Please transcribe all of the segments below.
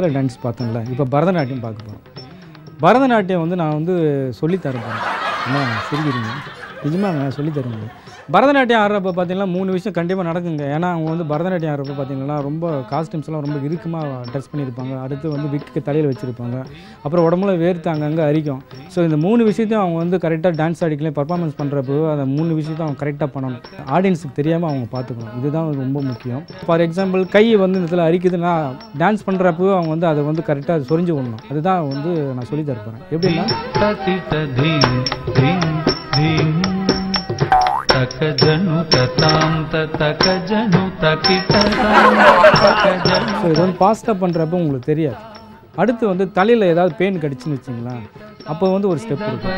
Kathakali dance பார்த்தோம்ல, இப்போ பரதநாட்டியம் பார்க்க போகிறோம். பரதநாட்டியம் வந்து நான் வந்து சொல்லித்தரேன். என்ன சிரிக்கிறீங்க? நிஜமாக நான் சொல்லித்தருங்க. பரதநாட்டியம் ஆடுறப்ப பார்த்தீங்கன்னா 3 விஷயம் கண்டிப்பாக நடக்குங்க. ஏன்னா அவங்க வந்து பரதநாட்டியம் ஆடுறப்ப பார்த்தீங்கன்னா ரொம்ப காஸ்டியூம்ஸ்லாம் ரொம்ப இறுக்கமாக ட்ரெஸ் பண்ணியிருப்பாங்க. அடுத்து வந்து விக்கு தலையில் வச்சுருப்பாங்க. அப்புறம் உடம்புல வேர்த்து அங்கங்கே அரிக்கும். ஸோ இந்த 3 விஷயத்தையும் அவங்க வந்து கரெக்டாக டான்ஸ் ஆடிக்கலாம் பர்ஃபார்மன்ஸ் பண்ணுறப்போ அந்த 3 விஷயத்தையும் அவங்க கரெக்டாக பண்ணணும். ஆடியன்ஸுக்கு தெரியாமல் அவங்க பார்த்துக்கணும். இதுதான் ரொம்ப முக்கியம். ஃபார் எக்ஸாம்பிள் கை வந்து இந்த இடத்துல அரிக்குதுன்னா டான்ஸ் பண்ணுறப்போ அவங்க வந்து அதை வந்து கரெக்டாக சொரிஞ்சு விடணும். அதுதான் வந்து நான் சொல்லி தரப்போகிறேன். எப்படின்னா ஸோ இது வந்து பாஸ்டாக பண்ணுறப்போ உங்களுக்கு தெரியாது. அடுத்து வந்து தலையில் ஏதாவது பெயின் கடிச்சுன்னு வச்சிங்களா, அப்போ வந்து ஒரு ஸ்டெப் இருக்கும்.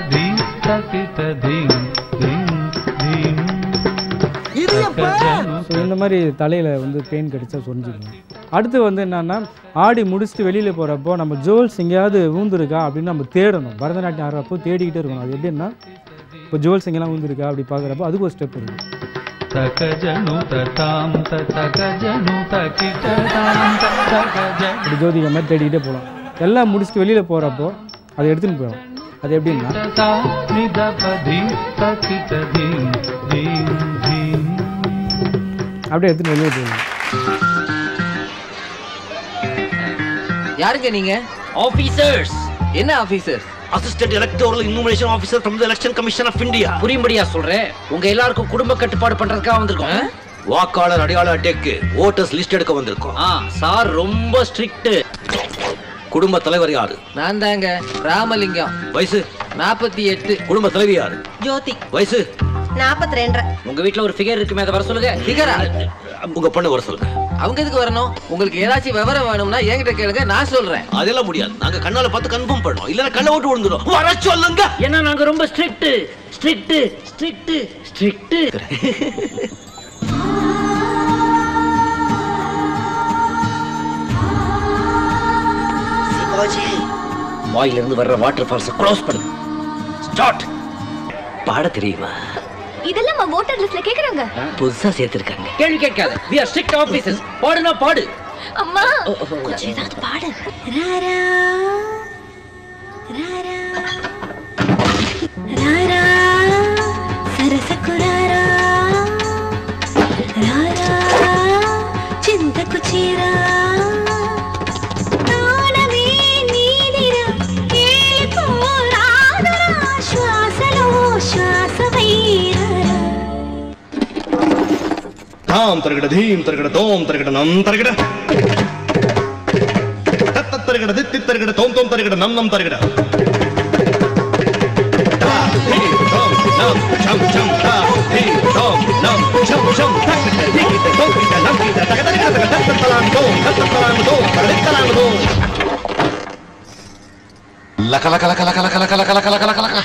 ஸோ இந்த மாதிரி தலையில் வந்து பெயின் கடிச்சா சொரிஞ்சுக்கணும். அடுத்து வந்து என்னென்னா ஆடி முடிச்சுட்டு வெளியில் போகிறப்போ நம்ம ஜுவல்ஸ் எங்கேயாவது ஊந்துருக்கா அப்படின்னு நம்ம தேடணும். பரதநாட்டியம் ஆடுறப்போ தேடிக்கிட்டே இருக்கணும். அது எப்படின்னா இப்போ ஜுவல்ஸ் எங்கெல்லாம் ஊந்துருக்கா அப்படி பார்க்குறப்போ அதுக்கு ஒரு ஸ்டெப் இருக்குது. இப்படி ஜோதிகா மாதிரி தேடிக்கிட்டே போகலாம். எல்லாம் முடிச்சுட்டு வெளியில் போகிறப்போ அதை எடுத்துன்னு போயிடும். அது எப்படின்னா அப்படியே எடுத்துன்னு வெளியே போயிடலாம். யாருங்க நீங்க? ஆபீசர்ஸ். என்ன officers? Assistant Electoral Enumeration Officer from the Election Commission of India. புரியும்படியா சொல்றேன். உங்க எல்லாருக்கும் குடும்ப கட்டுப்பாடு பண்றதுக்காக வந்திருக்கோம். வாக்காளர் அடையாள அட்டைக்கு ஓட்டர்ஸ் லிஸ்ட் எடுக்க வந்திருக்கோம். சார் ரொம்ப ஸ்ட்ரிக்ட். குடும்ப தலைவர் யாரு? நான் தாங்க. ராமலிங்கம். வயசு 48. குடும்ப தலைவி யாரு? ஜோதி. வயசு 42. உங்க வீட்ல ஒரு ஃபிகர் இருக்குமே, அதை வர சொல்லுங்க. ஃபிகரா? உங்க பொண்ணு வர சொல்லுங்க. அவங்க எதுக்கு வரணும்? உங்களுக்கு ஏதாச்சும் விவரம் வேணும்னா என்கிட்ட கேளுங்க, நான் சொல்றேன். அதெல்லாம் முடியாது. நாங்க கண்ணால பார்த்து கன்ஃபார்ம் பண்ணோம். இல்லனா கண்ணை விட்டு விழுந்துரும். வர சொல்லுங்க. ஏன்னா நாங்க ரொம்ப strict strict strict strict. Sivaji வாயில இருந்து வர்ற வாட்டர் ஃபால்ஸ் க்ளோஸ் பண்ணு. ஸ்டார்ட். பாட தெரியுமா? இதெல்லாம் வோட்டர் லிஸ்ட்ல கேக்குறாங்க. புதுசா சேர்த்திருக்காங்க. கேள்வி கேட்காத. we are strict officers. பாடுனா பாடு. அம்மா கொஞ்சம் ஏதாவது பாடு. ராரா ராரா ராரா சரசகுராரா ராரா చింతకు చీరా నానమే నీదిరా కేలిపోరాదరా శ్వాసలో శ్వాసవైరా தாம் தரகட தீம் தரகட தோம் தரகட நம் தரகட தத்த தரகட தித்தி தரகட தோம் தோம் தரகட நம் நம் தரகட தா ஹே தோம் நம் சம் சம் தா ஹே தோம் நம் சம் சம் தக்க திக்கி தோம் கிட்ட நம் கிட்ட தக்க தக்க தக்க தத்தலாம் தோம் தரகடலாம் தோம் லக லக லக லக லக லக லக லக லக